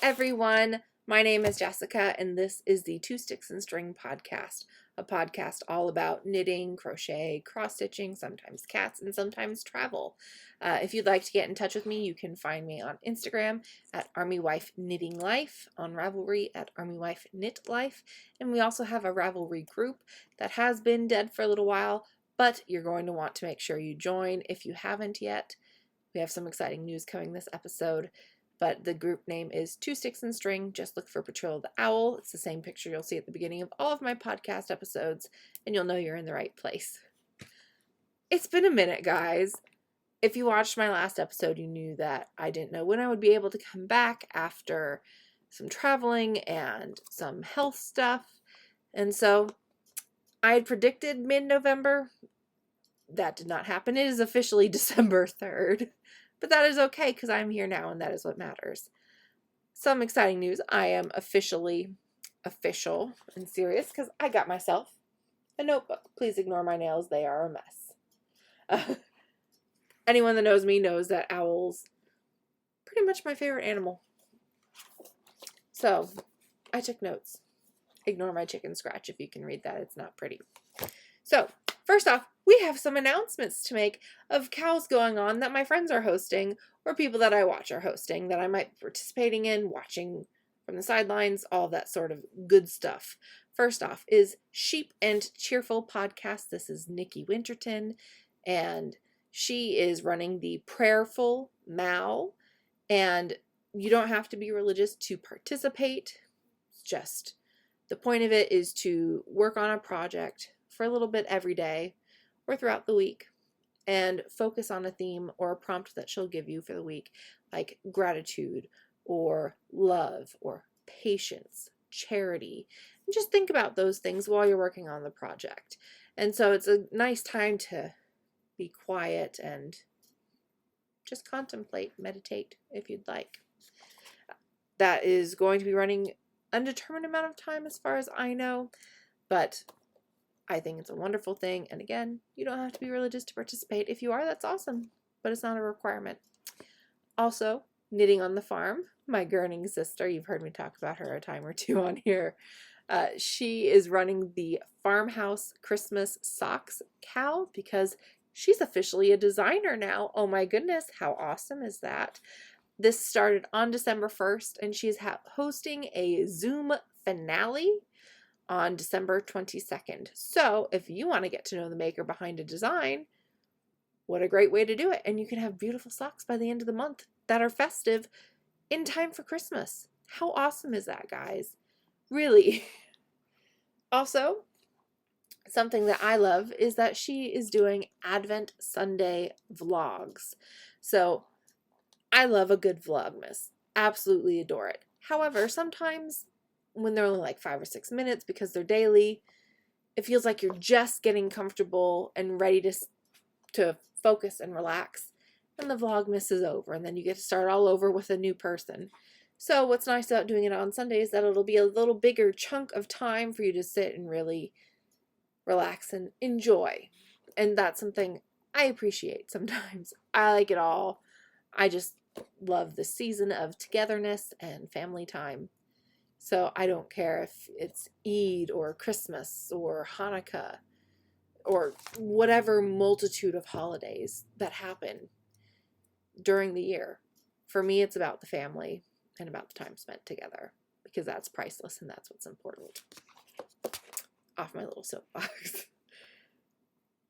Everyone, my name is Jessica, and this is the Two Sticks and String podcast, a podcast all about knitting, crochet, cross stitching, sometimes cats, and sometimes travel. If you'd like to get in touch with me, you can find me on Instagram at Armywifeknitlife, on Ravelry at Armywifeknitlife, and we also have a Ravelry group that has been dead for a little while, but you're going to want to make sure you join if you haven't yet. We have some exciting news coming this episode, but the group name is Two Sticks and String. Just look for Patrol the Owl. It's the same picture you'll see at the beginning of all of my podcast episodes, and you'll know you're in the right place. It's been a minute, guys. If you watched my last episode, you knew that I didn't know when I would be able to come back after some traveling and some health stuff. And so I had predicted mid-November. That did not happen. It is officially December 3rd. But that is okay because I'm here now and that is what matters. Some exciting news. I am officially official and serious because I got myself a notebook. Please ignore my nails. They are a mess. Anyone that knows me knows that owls pretty much my favorite animal. So I took notes. Ignore my chicken scratch if you can read that. It's not pretty. So first off, we have some announcements to make of cowls going on that my friends are hosting or people that I watch are hosting that I might be participating in, watching from the sidelines, all that sort of good stuff. First off is Sheep and Cheerful podcast. This is Nikki Winterton, and she is running the Prayerful Mal, and you don't have to be religious to participate. It's just the point of it is to work on a project for a little bit every day or throughout the week and focus on a theme or a prompt that she'll give you for the week, like gratitude or love or patience, charity. And just think about those things while you're working on the project. And so it's a nice time to be quiet and just contemplate, meditate if you'd like. That is going to be running undetermined amount of time as far as I know, but I think it's a wonderful thing. And again, you don't have to be religious to participate. If you are, that's awesome, but it's not a requirement. Also, Knitting on the Farm, my gurning sister. You've heard me talk about her a time or two on here. She is running the Farmhouse Christmas Socks cowl because she's officially a designer now. Oh my goodness, how awesome is that? This started on December 1st, and she's hosting a Zoom finale on December 22nd. So if you want to get to know the maker behind a design, what a great way to do it. And you can have beautiful socks by the end of the month that are festive in time for Christmas. How awesome is that, guys? Really. Also, something that I love is that she is doing Advent Sunday vlogs. So I love a good vlogmas. Absolutely adore it. However, sometimes when they're only like 5 or 6 minutes because they're daily, it feels like you're just getting comfortable and ready to focus and relax, and the vlogmas is over, and then you get to start all over with a new person. So what's nice about doing it on Sunday is that it'll be a little bigger chunk of time for you to sit and really relax and enjoy, and that's something I appreciate sometimes. I like it all. I just love the season of togetherness and family time. So I don't care if it's Eid or Christmas or Hanukkah or whatever multitude of holidays that happen during the year. For me, it's about the family and about the time spent together because that's priceless and that's what's important. Off my little soapbox.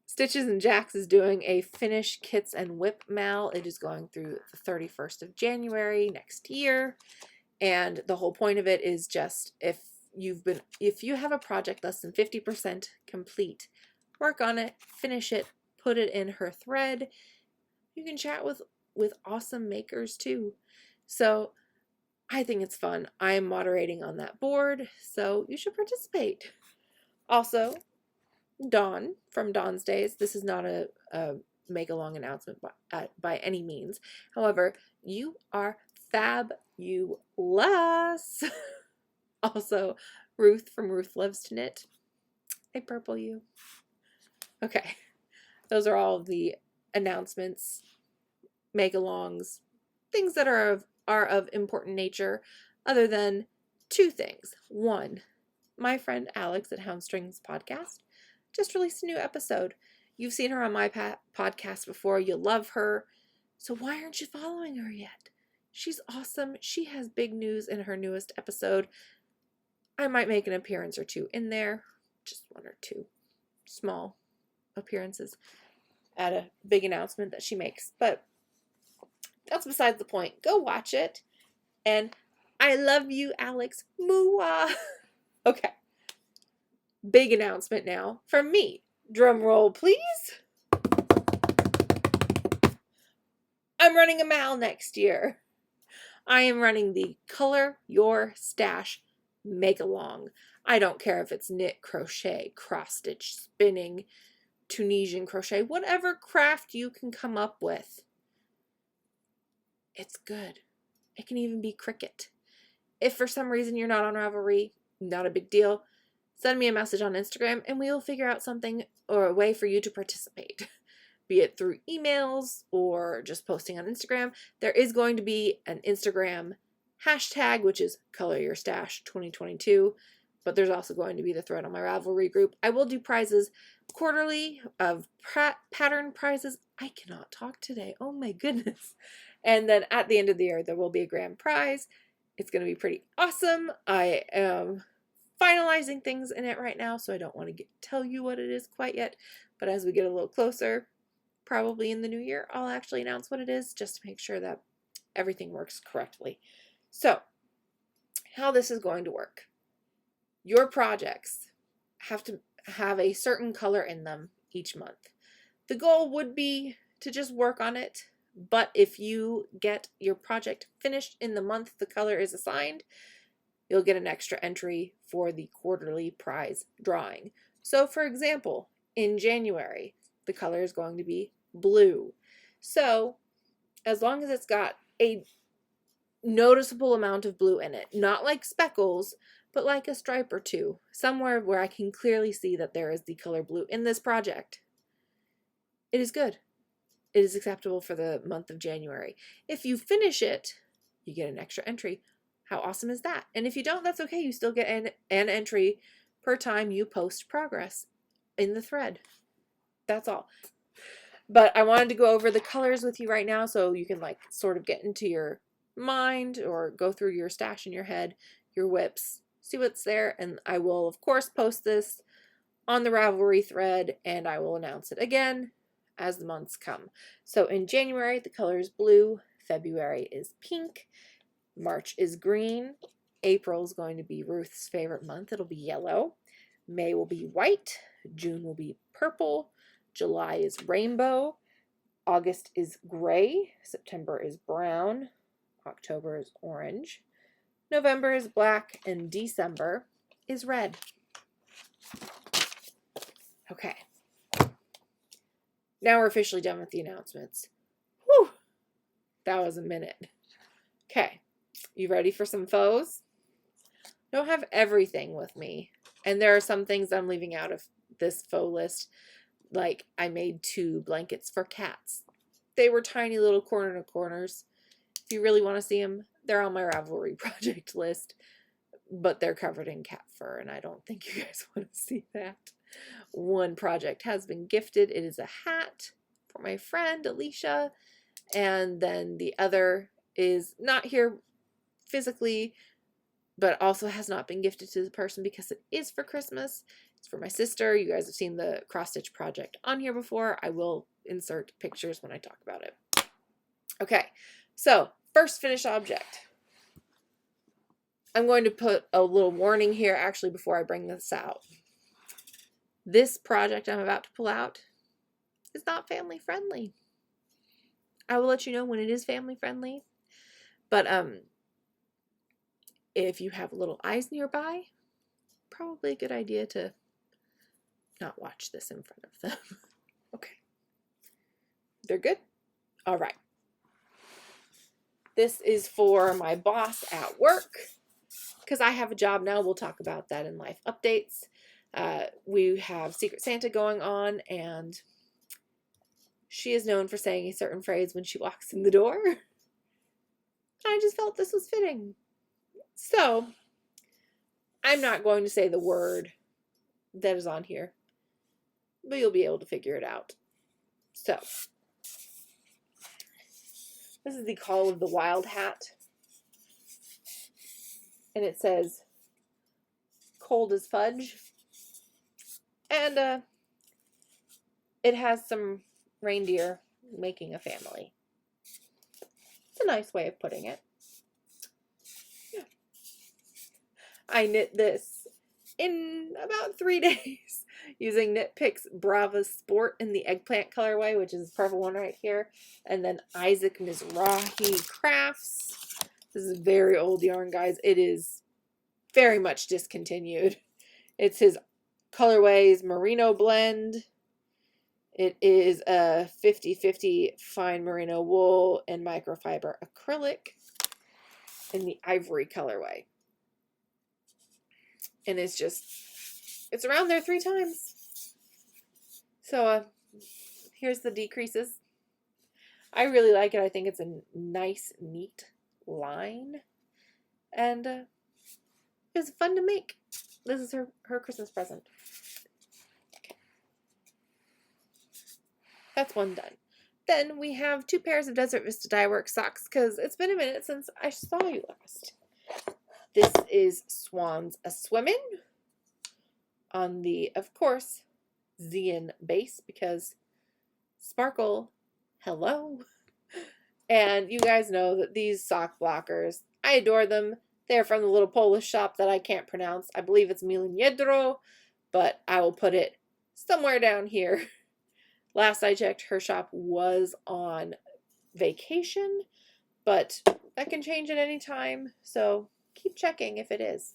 Stitches and Jacks is doing a Finish Kits and Whip Mal. It is going through the 31st of January next year. And the whole point of it is just if you have a project less than 50% complete, work on it, finish it, put it in her thread. You can chat with awesome makers too. So I think it's fun. I am moderating on that board, so you should participate. Also, Dawn from Dawn's Days. This is not a make-along announcement by any means. However, you are fabulous. Also, Ruth from Ruth Loves to Knit. I purple you. Okay, those are all of the announcements make-alongs, things that are of important nature, other than two things. One, my friend Alex at Houndstrings Podcast just released a new episode. You've seen her on my podcast before. You'll love her. So why aren't you following her yet? She's awesome. She has big news in her newest episode. I might make an appearance or two in there. Just one or two small appearances at a big announcement that she makes. But that's besides the point. Go watch it. And I love you, Alex. Mooah. Okay. Big announcement now from me. Drum roll, please. I'm running a MAL next year. I am running the Color Your Stash Make-Along. I don't care if it's knit, crochet, cross-stitch, spinning, Tunisian crochet, whatever craft you can come up with. It's good. It can even be Cricut. If for some reason you're not on Ravelry, not a big deal. Send me a message on Instagram and we will figure out something or a way for you to participate. Be it through emails or just posting on Instagram. There is going to be an Instagram hashtag, which is Color Your Stash 2022. But there's also going to be the thread on my Ravelry group. I will do prizes quarterly of pattern prizes. I cannot talk today. Oh my goodness. And then at the end of the year, there will be a grand prize. It's going to be pretty awesome. I am finalizing things in it right now, so I don't want to tell you what it is quite yet. But as we get a little closer, probably in the new year, I'll actually announce what it is just to make sure that everything works correctly. So, how this is going to work. Your projects have to have a certain color in them each month. The goal would be to just work on it, but if you get your project finished in the month the color is assigned, you'll get an extra entry for the quarterly prize drawing. So for example, in January, the color is going to be blue. So as long as it's got a noticeable amount of blue in it, not like speckles, but like a stripe or two, somewhere where I can clearly see that there is the color blue in this project, it is good. It is acceptable for the month of January. If you finish it, you get an extra entry. How awesome is that? And if you don't, that's okay. You still get an entry per time you post progress in the thread. That's all. But I wanted to go over the colors with you right now so you can like sort of get into your mind or go through your stash in your head, your whips, see what's there. And I will, of course, post this on the Ravelry thread and I will announce it again as the months come. So in January, the color is blue. February is pink. March is green. April is going to be Ruth's favorite month. It'll be yellow. May will be white. June will be purple. July is rainbow. August is gray. September is brown. October is orange. November is black. And December is red. Okay. Now we're officially done with the announcements. Whew. That was a minute. Okay. You ready for some faux? I don't have everything with me. And there are some things I'm leaving out of this faux list. Like I made 2 blankets for cats. They were tiny little corners. If you really want to see them, they're on my Ravelry project list. But they're covered in cat fur and I don't think you guys want to see that. One project has been gifted. It is a hat for my friend Alicia. And then the other is not here physically, but also has not been gifted to the person because it is for Christmas. It's for my sister. You guys have seen the cross-stitch project on here before. I will insert pictures when I talk about it. Okay, so first finished object. I'm going to put a little warning here actually before I bring this out. This project I'm about to pull out is not family friendly. I will let you know when it is family friendly. But if you have little eyes nearby, probably a good idea to not watch this in front of them. Okay. They're good? All right. This is for my boss at work because I have a job now. We'll talk about that in life updates. We have Secret Santa going on and She is known for saying a certain phrase when she walks in the door. I just felt this was fitting. So, I'm not going to say the word that is on here, but you'll be able to figure it out. So, this is the Call of the Wild Hat. And it says, cold as fudge. And it has some reindeer making a family. It's a nice way of putting it. Yeah. I knit this in about 3 days using Knit Picks Brava Sport in the eggplant colorway, which is the purple one right here, and then Isaac Mizrahi Crafts. This is very old yarn, guys. It is very much discontinued. It's his colorways merino blend. It is a 50-50 fine merino wool and microfiber acrylic in the ivory colorway. And it's just, it's around there 3 times. So here's the decreases. I really like it. I think it's a nice, neat line. And it's fun to make. This is her Christmas present. Okay. That's one done. Then we have 2 pairs of Desert Vista Dye Works socks because it's been a minute since I saw you last. This is Swans A Swimmin' on the, of course, Zein base because sparkle, hello. And you guys know that these sock blockers, I adore them. They're from the little Polish shop that I can't pronounce. I believe it's Mileniedro, but I will put it somewhere down here. Last I checked, her shop was on vacation, but that can change at any time, so keep checking if it is.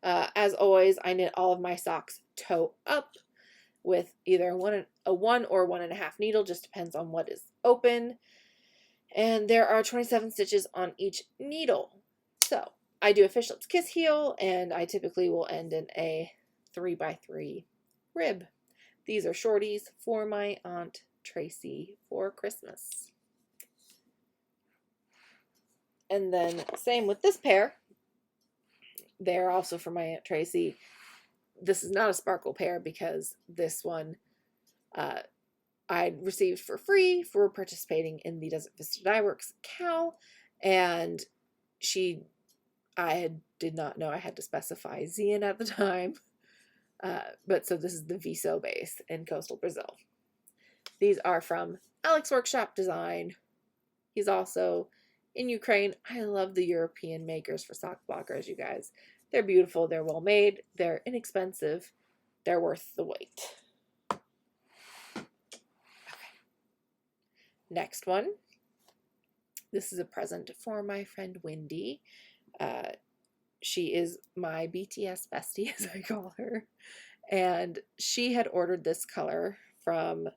As always, I knit all of my socks toe up with either a 1 or 1.5 needle, just depends on what is open. And there are 27 stitches on each needle. So I do a fishnet's kiss heel, and I typically will end in a 3x3 rib. These are shorties for my Aunt Tracy for Christmas. And then same with this pair. They're also for my Aunt Tracy. This is not a sparkle pair because this one I received for free for participating in the Desert Vista Dye Works cowl, and I did not know I had to specify Zein at the time, but so this is the Viso base in coastal Brazil. These are from Alex Workshop Design. He's also in Ukraine. I love the European makers for sock blockers, you guys. They're beautiful, they're well made, they're inexpensive, they're worth the wait. Next one. This is a present for my friend Wendy. She is my BTS bestie, as I call her. And she had ordered this color from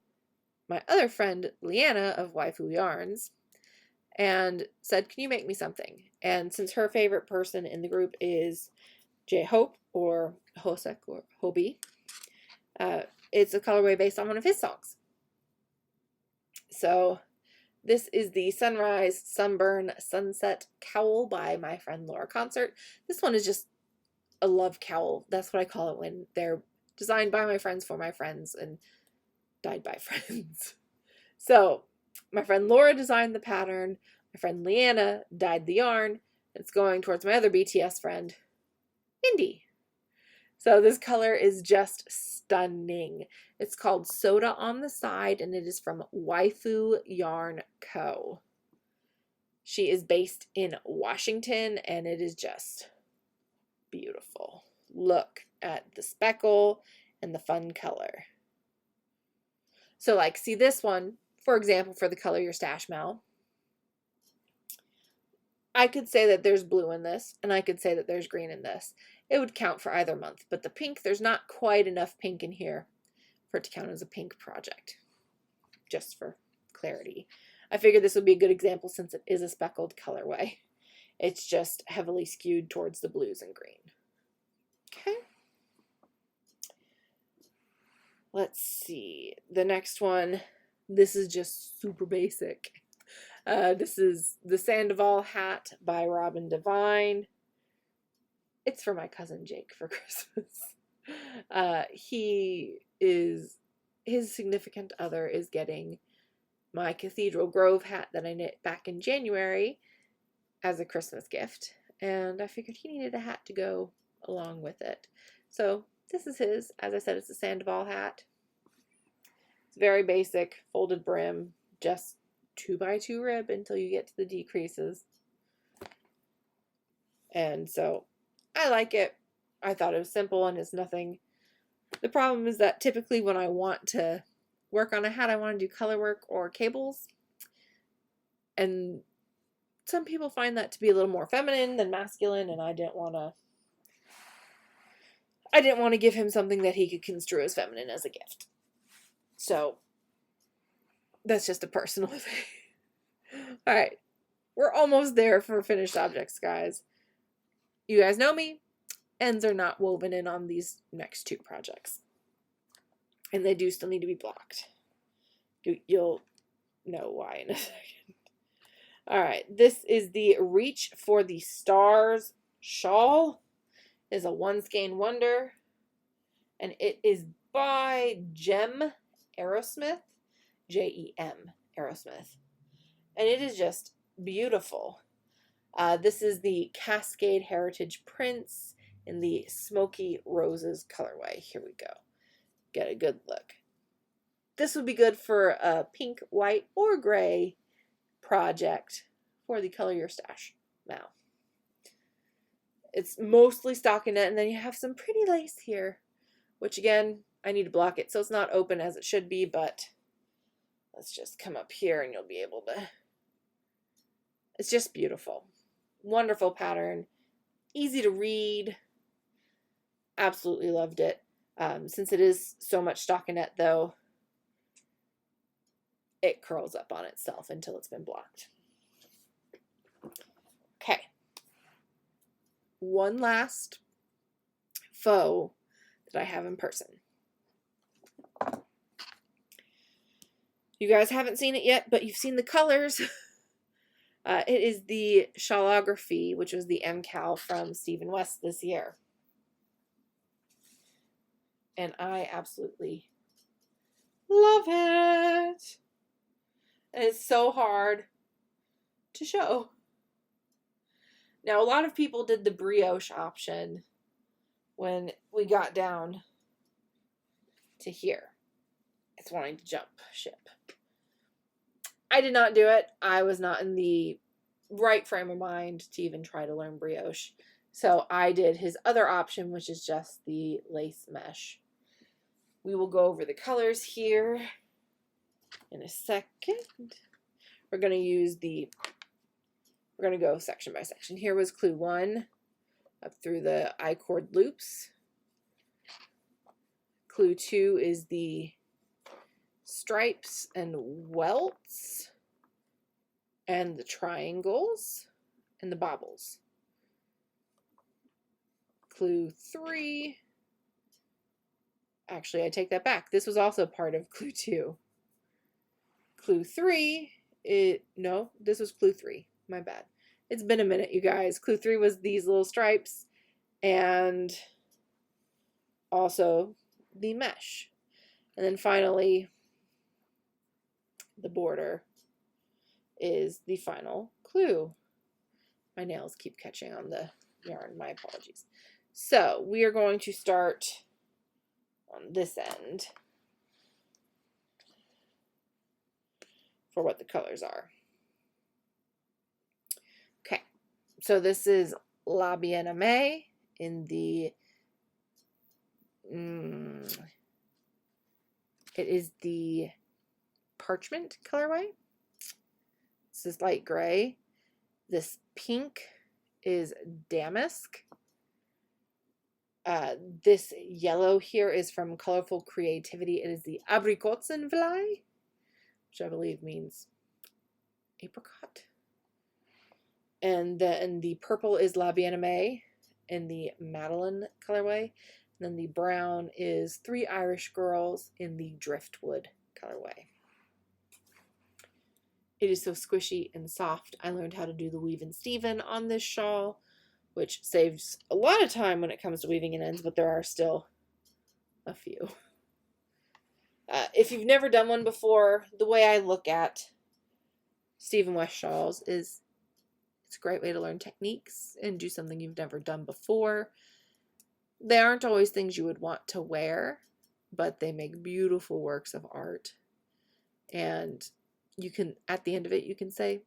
my other friend Leanna of Waifu Yarns and said, can you make me something? And since her favorite person in the group is J-Hope or Hosek or Hobie, it's a colorway based on one of his songs. So this is the Sunrise, Sunburn, Sunset Cowl by my friend Laura Concert. This one is just a love cowl. That's what I call it when they're designed by my friends for my friends and dyed by friends. So my friend Laura designed the pattern. My friend Leanna dyed the yarn. It's going towards my other BTS friend, Mindy. So this color is just stunning. It's called Soda on the Side, and it is from Waifu Yarn Co. She is based in Washington, and it is just beautiful. Look at the speckle and the fun color. So like, see this one, for example, for the Color Your Stash Mal. I could say that there's blue in this, and I could say that there's green in this. It would count for either month, but the pink, there's not quite enough pink in here for it to count as a pink project, just for clarity. I figured this would be a good example since it is a speckled colorway. It's just heavily skewed towards the blues and green. Okay. let's see. The next one, this is just super basic. This is the Sandoval Hat by Robin Devine. It's for my cousin Jake for Christmas. His significant other is getting my Cathedral Grove hat that I knit back in January as a Christmas gift. And I figured he needed a hat to go along with it. So this is his. As I said, it's a Sandoval hat. It's very basic, folded brim, just 2x2 rib until you get to the decreases. And so I like it. I thought it was simple and it's nothing. The problem is that typically when I want to work on a hat, I want to do color work or cables. And some people find that to be a little more feminine than masculine, and I didn't want to give him something that he could construe as feminine as a gift. So that's just a personal thing. All right. We're almost there for finished objects, guys. You guys know me. Ends are not woven in on these next two projects. And they do still need to be blocked. You'll know why in a second. Alright, this is the Reach for the Stars shawl. It is a one skein wonder. And it is by Jem Aerosmith. Jem Aerosmith. And it is just beautiful. This is the Cascade Heritage Prince in the Smoky Roses colorway. Here we go. Get a good look. This would be good for a pink, white, or gray project for the Color Your Stash now. It's mostly stockinette, and then you have some pretty lace here, which again, I need to block it so it's not open as it should be, but let's just come up here and you'll be able to. It's just beautiful. Wonderful pattern. Easy to read. Absolutely loved it. Since it is so much stockinette though, it curls up on itself until it's been blocked. Okay. One last faux that I have in person. You guys haven't seen it yet, but you've seen the colors. It is the Shawlography, which was the MCal from Stephen West this year. And I absolutely love it. And it's so hard to show. Now, a lot of people did the brioche option when we got down to here. It's wanting to jump ship. I did not do it. I was not in the right frame of mind to even try to learn brioche. So I did his other option, which is just the lace mesh. We will go over the colors here in a second. We're going to go section by section. Here was clue 1 up through the I-cord loops. Clue 2 is the stripes and welts and the triangles and the bobbles. Clue 3, actually I take that back. This was also part of clue 2. Clue 3, no, this was clue 3. My bad. It's been a minute, you guys. Clue 3 was these little stripes and also the mesh. And then finally, the border is the final clue. My nails keep catching on the yarn. My apologies. So we are going to start on this end for what the colors are. Okay, so this is La Bien-Aimée in the it is the parchment colorway. This is light gray. This pink is damask. This yellow here is from Colorful Creativity. It is the Aprikozenvlei, which I believe means apricot. And then the purple is La Bien-Aimée in the Madeleine colorway. And then the brown is 3 Irish Girls in the Driftwood colorway. It is so squishy and soft. I learned how to do the weave and Steven on this shawl, which saves a lot of time when it comes to weaving in ends, but there are still a few. If you've never done one before, the way I look at Stephen West shawls is it's a great way to learn techniques and do something you've never done before. They aren't always things you would want to wear, but they make beautiful works of art. And you can, at the end of it, you can say,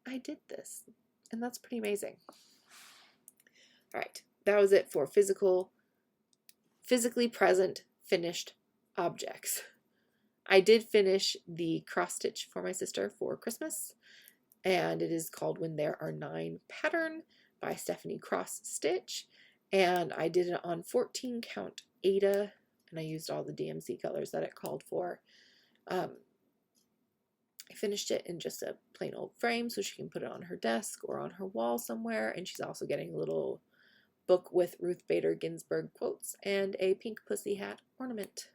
I did this. And that's pretty amazing. All right, that was it for physically present finished objects. I did finish the cross stitch for my sister for Christmas, and it is called When There Are 9 pattern by Stephanie Cross Stitch, and I did it on 14 count Aida, and I used all the DMC colors that it called for. I finished it in just a plain old frame so she can put it on her desk or on her wall somewhere, and she's also getting a little book with Ruth Bader Ginsburg quotes and a pink pussy hat ornament.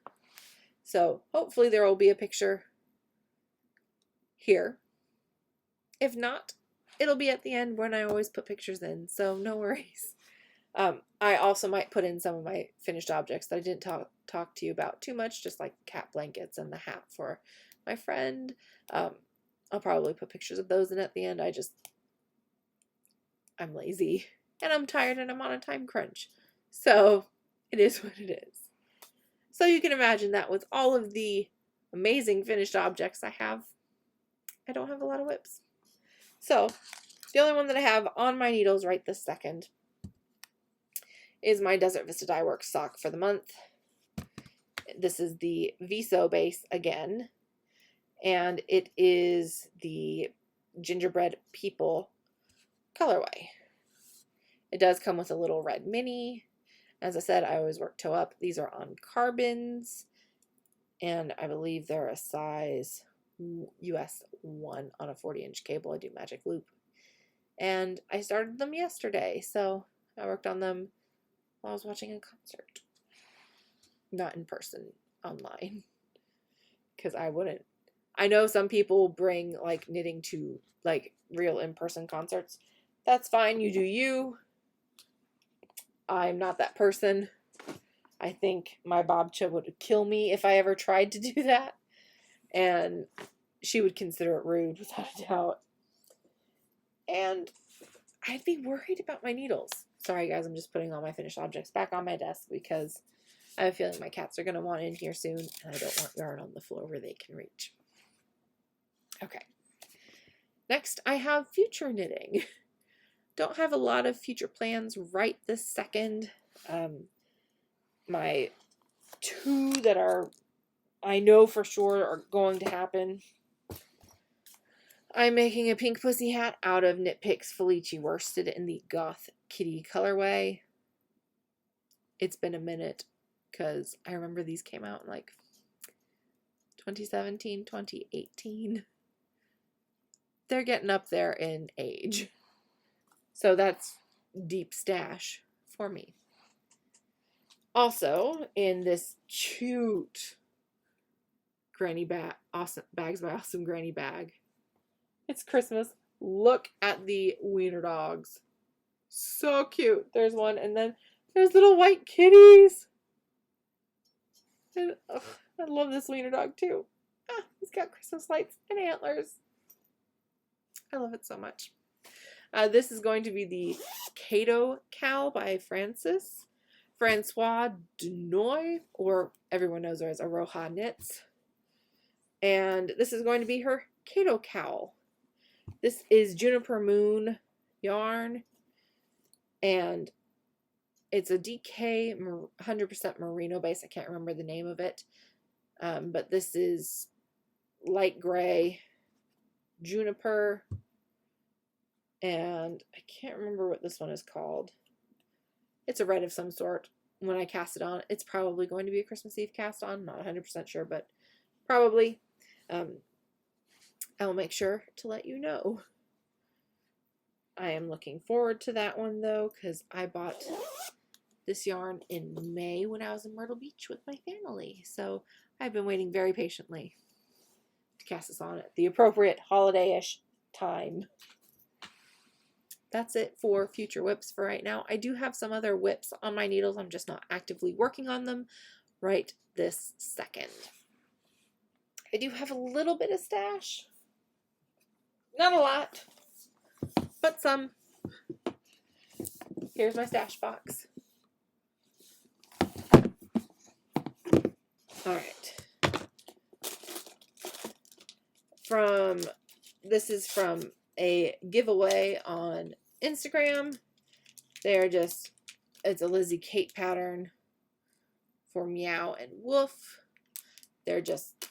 So hopefully there will be a picture here. If not, it'll be at the end when I always put pictures in, so no worries. I also might put in some of my finished objects that I didn't talk to you about too much, just like cat blankets and the hat for my friend. I'll probably put pictures of those in at the end. I'm lazy and I'm tired and I'm on a time crunch. So it is what it is. So you can imagine that with all of the amazing finished objects I have, I don't have a lot of whips. So the only one that I have on my needles right this second is my Desert Vista Dye Works sock for the month. This is the Viso base again, and it is the Gingerbread People colorway. It does come with a little red mini. As I said, I always work toe up. These are on carbons, and I believe they're a size US 1 on a 40-inch cable. I do magic loop. And I started them yesterday, so I worked on them while I was watching a concert. Not in person, online. Because I wouldn't. I know some people bring like knitting to like real in-person concerts. That's fine, you do you. I'm not that person. I think my Bobcha would kill me if I ever tried to do that. And she would consider it rude, without a doubt. And I'd be worried about my needles. Sorry guys, I'm just putting all my finished objects back on my desk because I have a feeling my cats are going to want in here soon, and I don't want yarn on the floor where they can reach. Okay. Next, I have future knitting. Don't have a lot of future plans right this second. My 2 that I know for sure are going to happen. I'm making a pink pussy hat out of Knit Picks Felici worsted in the Goth Kitty colorway. It's been a minute because I remember these came out in like 2017, 2018. They're getting up there in age. So that's deep stash for me. Also, in this cute granny bag, awesome bags by Awesome Granny bag. It's Christmas. Look at the wiener dogs. So cute. There's one, and then there's little white kitties. And, I love this wiener dog too. He's got Christmas lights and antlers. I love it so much. This is going to be the Kato Cowl by Francois Dunoy, or everyone knows her as Aroha Knits. And this is going to be her Kato Cowl. This is Juniper Moon yarn, and it's a DK 100% merino base. I can't remember the name of it, but this is light gray juniper, and I can't remember what this one is called. It's a red of some sort. When I cast it on, it's probably going to be a Christmas Eve cast on. Not 100% sure, but probably. I'll make sure to let you know. I am looking forward to that one though, because I bought this yarn in May when I was in Myrtle Beach with my family. So I've been waiting very patiently to cast this on at the appropriate holiday-ish time. That's it for future whips for right now. I do have some other whips on my needles. I'm just not actively working on them right this second. I do have a little bit of stash. Not a lot, but some. Here's my stash box. All right. This is from a giveaway on Instagram. It's a Lizzie Kate pattern for Meow and Woof. They're just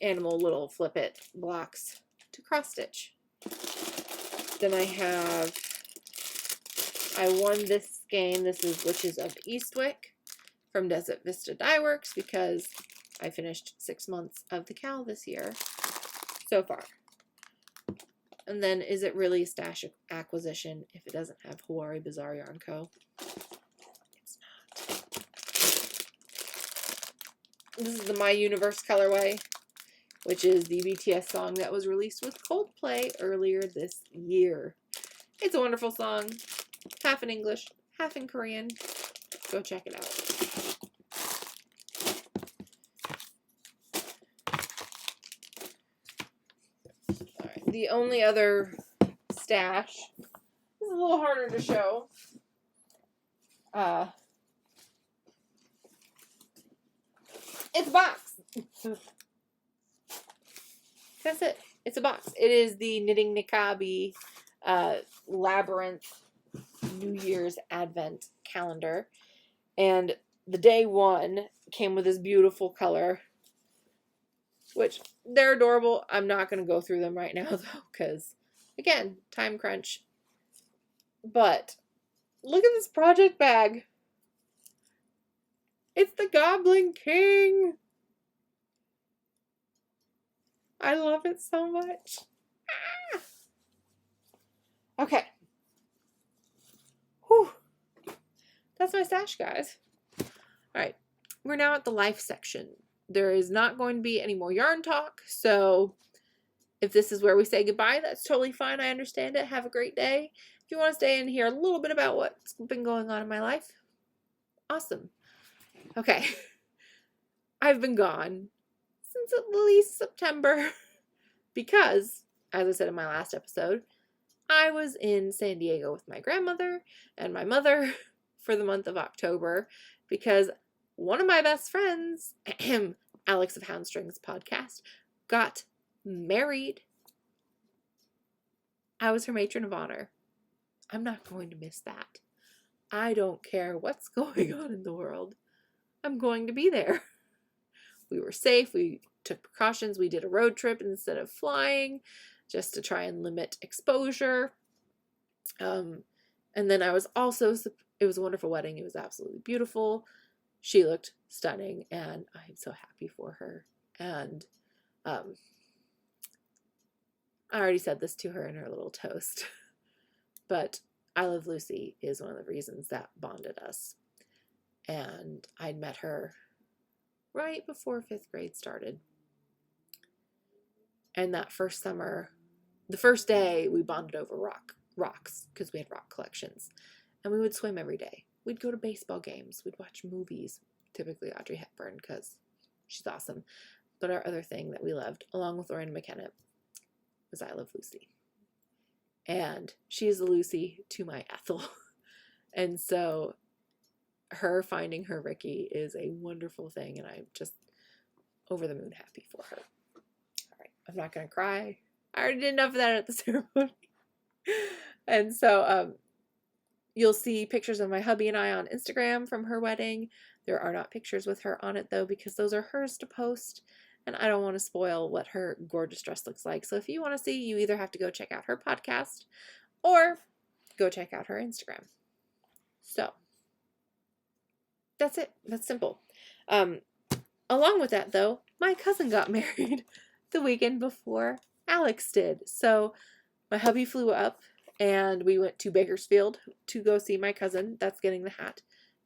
animal little flip it blocks to cross stitch. Then I won this game. This is Witches of Eastwick from Desert Vista Dye Works because I finished 6 months of the cowl this year so far. And then, is it really a stash acquisition if it doesn't have Hawari Bazaar Yarn Co? It's not. This is the My Universe colorway, which is the BTS song that was released with Coldplay earlier this year. It's a wonderful song, half in English, half in Korean. Go check it out. The only other stash is a little harder to show. It's a box. That's it. It's a box. It is the Knitting Nikabi Labyrinth New Year's Advent calendar. And the day one came with this beautiful color, which they're adorable. I'm not going to go through them right now, though, because, again, time crunch. But look at this project bag. It's the Goblin King. I love it so much. Ah! Okay. Whew. That's my stash, guys. All right. We're now at the life section. There is not going to be any more yarn talk, so if this is where we say goodbye, that's totally fine. I understand it. Have a great day. If you want to stay and hear a little bit about what's been going on in my life, awesome. Okay. I've been gone since at least September because, as I said in my last episode, I was in San Diego with my grandmother and my mother for the month of October because one of my best friends, Alex of Houndstrings podcast, got married. I was her matron of honor. I'm not going to miss that. I don't care what's going on in the world. I'm going to be there. We were safe. We took precautions. We did a road trip instead of flying just to try and limit exposure. And then I was also, it was a wonderful wedding. It was absolutely beautiful. She looked stunning, and I'm so happy for her. And I already said this to her in her little toast, but I Love Lucy is one of the reasons that bonded us. And I'd met her right before 5th grade started. And that first summer, the first day, we bonded over rocks, because we had rock collections. And we would swim every day. We'd go to baseball games. We'd watch movies, typically Audrey Hepburn, because she's awesome. But our other thing that we loved, along with Lorraine McKenna, was I Love Lucy. And she is the Lucy to my Ethel. And so her finding her Ricky is a wonderful thing, and I'm just over the moon happy for her. All right, I'm not going to cry. I already did enough of that at the ceremony. And so you'll see pictures of my hubby and I on Instagram from her wedding. There are not pictures with her on it, though, because those are hers to post, and I don't want to spoil what her gorgeous dress looks like. So if you want to see, you either have to go check out her podcast or go check out her Instagram. So that's it. That's simple. Along with that, though, my cousin got married the weekend before Alex did. So my hubby flew up and we went to Bakersfield to go see my cousin that's getting the hat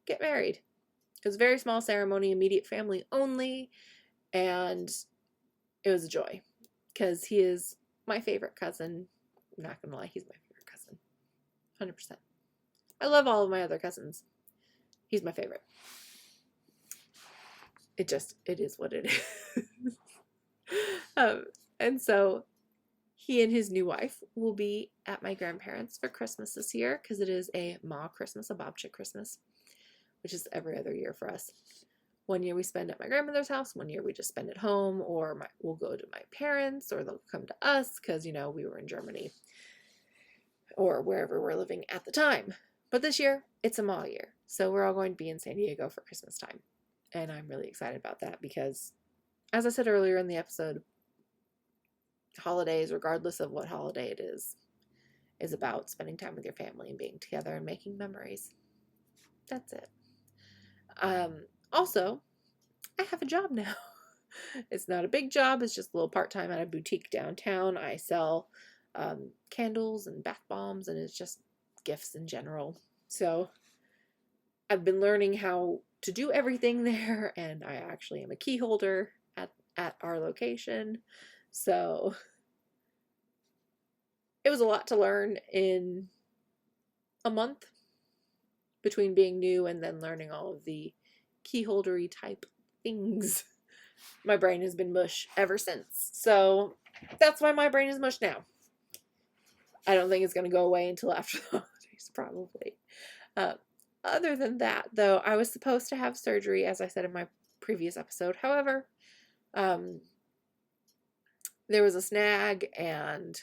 get married. It was a very small ceremony, immediate family only, and it was a joy because he is my favorite cousin. I'm not gonna lie, he's my favorite cousin, 100%. I love all of my other cousins. He's my favorite. It is what it is. And so he and his new wife will be at my grandparents' for Christmas this year because it is a Ma Christmas, a Bob Chick Christmas, which is every other year for us. One year we spend at my grandmother's house, one year we just spend at home, or we'll go to my parents, or they'll come to us because, you know, we were in Germany or wherever we're living at the time. But this year, it's a Ma year, so we're all going to be in San Diego for Christmas time. And I'm really excited about that because, as I said earlier in the episode, holidays, regardless of what holiday it is about spending time with your family and being together and making memories. That's it. Also, I have a job now. It's not a big job. It's just a little part-time at a boutique downtown. I sell candles and bath bombs, and it's just gifts in general. So I've been learning how to do everything there, and I actually am a key holder at our location. So it was a lot to learn in a month between being new and then learning all of the key holdery type things. My brain has been mush ever since. So that's why my brain is mush now. I don't think it's going to go away until after the holidays, probably. Other than that, though, I was supposed to have surgery, as I said in my previous episode. However, there was a snag, and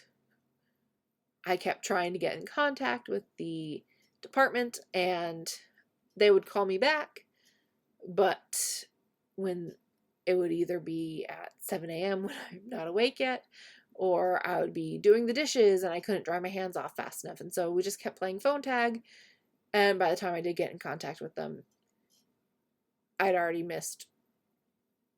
I kept trying to get in contact with the department, and they would call me back, but when it would either be at 7 a.m. when I'm not awake yet, or I would be doing the dishes and I couldn't dry my hands off fast enough. And so we just kept playing phone tag. And by the time I did get in contact with them, I'd already missed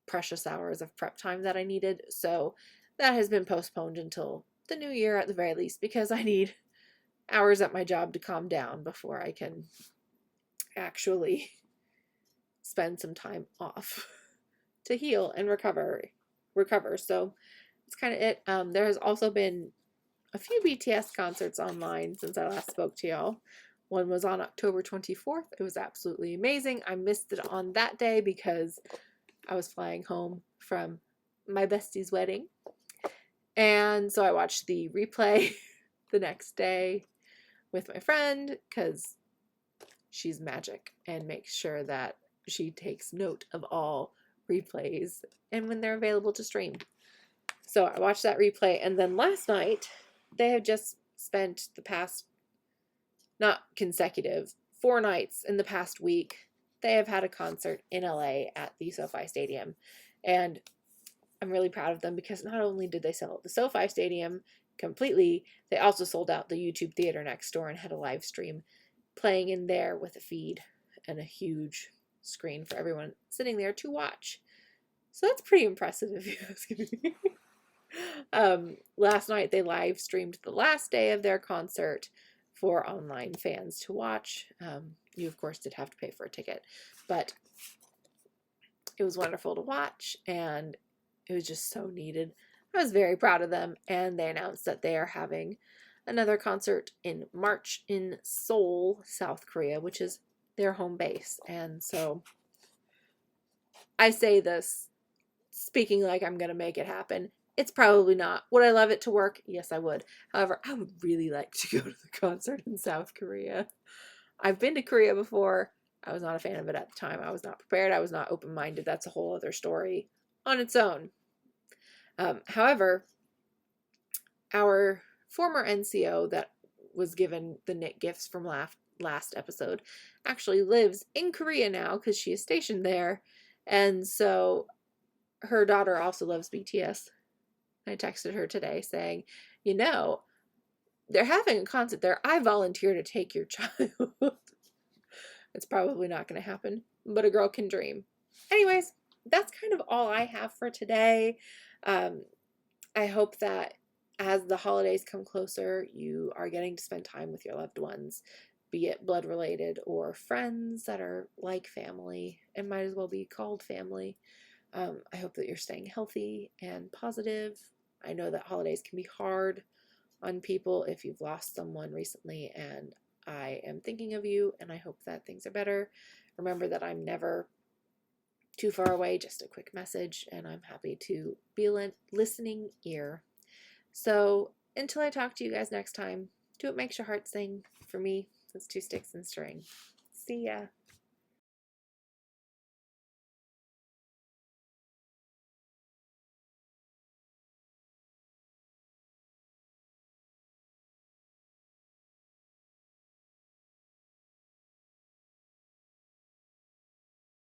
precious hours of prep time that I needed. So that has been postponed until the new year at the very least, because I need hours at my job to calm down before I can actually spend some time off to heal and recover. So that's kind of it. There has also been a few BTS concerts online since I last spoke to y'all. One was on October 24th. It was absolutely amazing. I missed it on that day because I was flying home from my bestie's wedding. And so I watched the replay the next day with my friend because she's magic and makes sure that she takes note of all replays and when they're available to stream. So I watched that replay, and then last night they have just spent the past, not consecutive, 4 nights in the past week. They have had a concert in LA at the SoFi Stadium, and I'm really proud of them because not only did they sell out the SoFi Stadium completely, they also sold out the YouTube theater next door and had a live stream playing in there with a feed and a huge screen for everyone sitting there to watch. So that's pretty impressive if you ask me. Last night they live streamed the last day of their concert for online fans to watch. You of course did have to pay for a ticket, but it was wonderful to watch, and it was just so needed. I was very proud of them, and they announced that they are having another concert in March in Seoul, South Korea, which is their home base. And so I say this speaking like I'm going to make it happen. It's probably not. Would I love it to work? Yes, I would. However, I would really like to go to the concert in South Korea. I've been to Korea before. I was not a fan of it at the time. I was not prepared. I was not open-minded. That's a whole other story on its own. However, our former NCO that was given the knit gifts from last episode actually lives in Korea now because she is stationed there. And so her daughter also loves BTS. I texted her today saying, you know, they're having a concert there. I volunteer to take your child. It's probably not going to happen, but a girl can dream. Anyways, that's kind of all I have for today. I hope that as the holidays come closer, you are getting to spend time with your loved ones, be it blood related or friends that are like family and might as well be called family. I hope that you're staying healthy and positive. I know that holidays can be hard on people if you've lost someone recently, and I am thinking of you, and I hope that things are better. Remember that I'm never too far away, just a quick message, and I'm happy to be a listening ear. So until I talk to you guys next time, do what makes your heart sing. For me, it's 2 sticks and string. See ya.